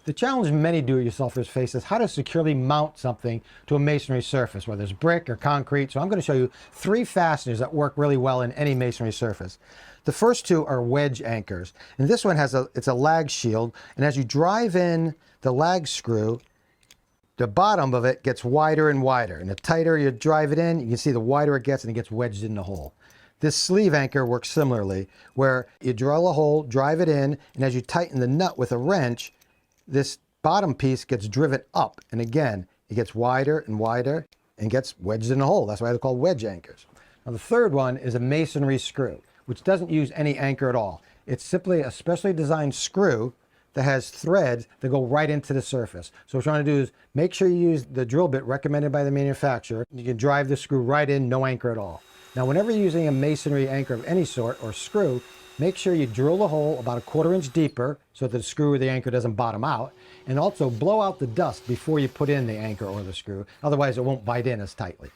The challenge many do-it-yourselfers face is how to securely mount something to a masonry surface, whether it's brick or concrete. So I'm going to show you 3 fasteners that work really well in any masonry surface. The first 2 are wedge anchors, and this one it's a lag shield, and as you drive in the lag screw, the bottom of it gets wider and wider, and the tighter you drive it in, you can see the wider it gets, and it gets wedged in the hole. This sleeve anchor works similarly, where you drill a hole, drive it in, and as you tighten the nut with a wrench, this bottom piece gets driven up, and again, it gets wider and wider and gets wedged in the hole. That's why they're called wedge anchors. Now the third one is a masonry screw, which doesn't use any anchor at all. It's simply a specially designed screw that has threads that go right into the surface. So what you're trying to do is make sure you use the drill bit recommended by the manufacturer. You can drive the screw right in, no anchor at all. Now whenever you're using a masonry anchor of any sort or screw, make sure you drill the hole about 1/4 inch deeper so that the screw or the anchor doesn't bottom out, and also blow out the dust before you put in the anchor or the screw. Otherwise it won't bite in as tightly.